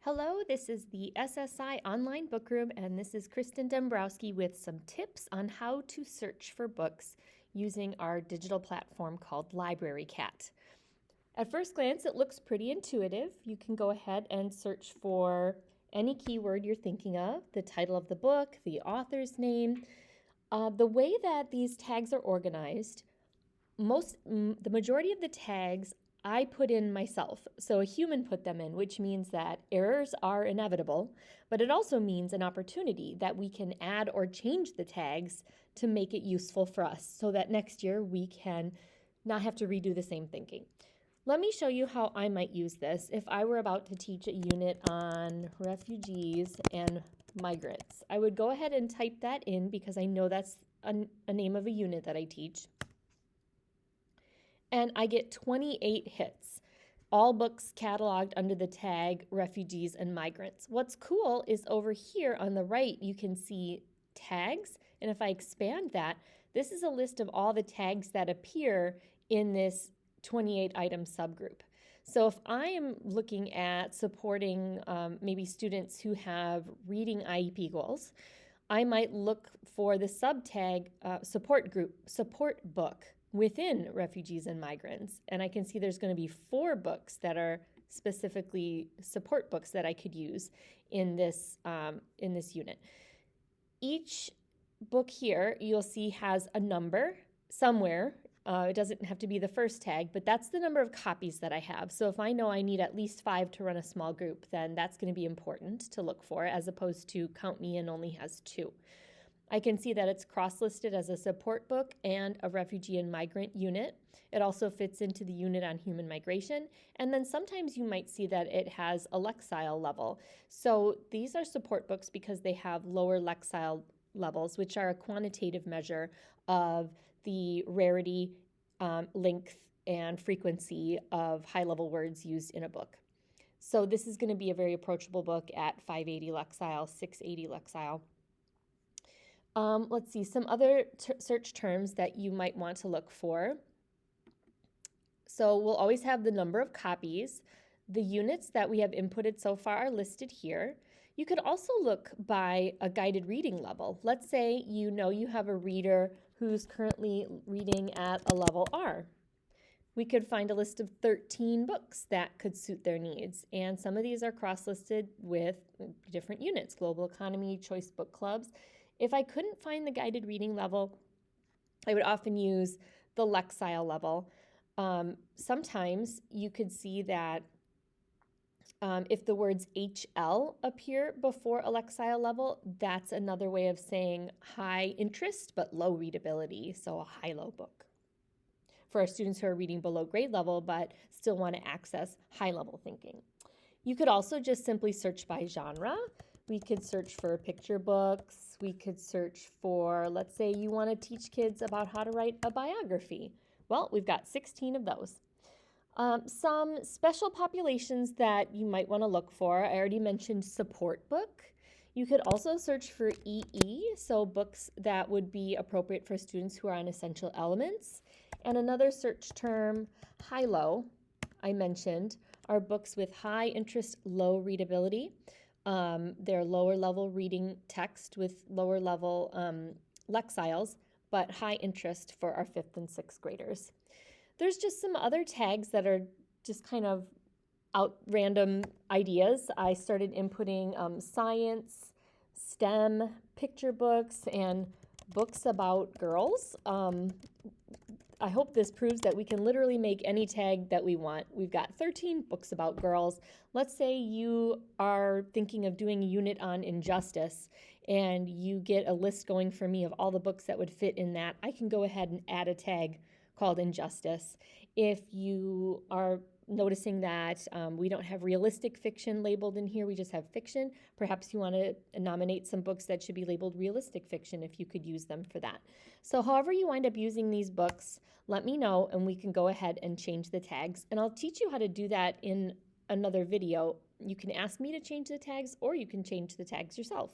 Hello, this is the SSI Online Book Room, and this is Kristen Dombrowski with some tips on how to search for books using our digital platform called Library Cat. At first glance, it looks pretty intuitive. You can go ahead and search for any keyword you're thinking of, the title of the book, the author's name. The way that these tags are organized, the majority of the tags I put in myself. So a human put them in, which means that errors are inevitable, but it also means an opportunity that we can add or change the tags to make it useful for us so that next year we can not have to redo the same thinking. Let me show you how I might use this if I were about to teach a unit on refugees and migrants. I would go ahead and type that in because I know that's a name of a unit that I teach. And I get 28 hits, all books cataloged under the tag refugees and migrants. What's cool is over here on the right, you can see tags. And if I expand that, this is a list of all the tags that appear in this 28 item subgroup. So if I am looking at supporting maybe students who have reading IEP goals, I might look for the subtag support book within refugees and migrants. And I can see there's going to be 4 books that are specifically support books that I could use in this unit. Each book here you'll see has a number somewhere. It doesn't have to be the first tag, but that's the number of copies that I have. So if I know I need at least 5 to run a small group, then that's going to be important to look for, as opposed to Count Me In only has 2. I can see that it's cross-listed as a support book and a refugee and migrant unit. It also fits into the unit on human migration. And then sometimes you might see that it has a Lexile level. So these are support books because they have lower Lexile levels, which are a quantitative measure of the rarity, length, and frequency of high-level words used in a book. So this is going to be a very approachable book at 580 Lexile, 680 Lexile. Let's see, some other search terms that you might want to look for. So we'll always have the number of copies. The units that we have inputted so far are listed here. You could also look by a guided reading level. Let's say you know you have a reader who's currently reading at a level R. We could find a list of 13 books that could suit their needs. And some of these are cross-listed with different units, Global Economy, Choice Book Clubs. If I couldn't find the guided reading level, I would often use the Lexile level. Sometimes you could see that if the words HL appear before a Lexile level, that's another way of saying high interest but low readability, so a high-low book. For our students who are reading below grade level but still want to access high-level thinking. You could also just simply search by genre. We could search for picture books. We could search for, let's say you want to teach kids about how to write a biography. Well, we've got 16 of those. Some special populations that you might want to look for. I already mentioned support book. You could also search for EE, so books that would be appropriate for students who are on essential elements. And another search term, high-low, I mentioned, are books with high interest, low readability. They're lower level reading text with lower level Lexiles, but high interest for our 5th and 6th graders. There's just some other tags that are just kind of random ideas. I started inputting science, STEM, picture books, and books about girls. I hope this proves that we can literally make any tag that we want. We've got 13 books about girls. Let's say you are thinking of doing a unit on injustice and you get a list going for me of all the books that would fit in that. I can go ahead and add a tag called injustice. If you are noticing that we don't have realistic fiction labeled in here, we just have fiction, perhaps you want to nominate some books that should be labeled realistic fiction if you could use them for that. So however you wind up using these books, let me know and we can go ahead and change the tags. And I'll teach you how to do that in another video. You can ask me to change the tags or you can change the tags yourself.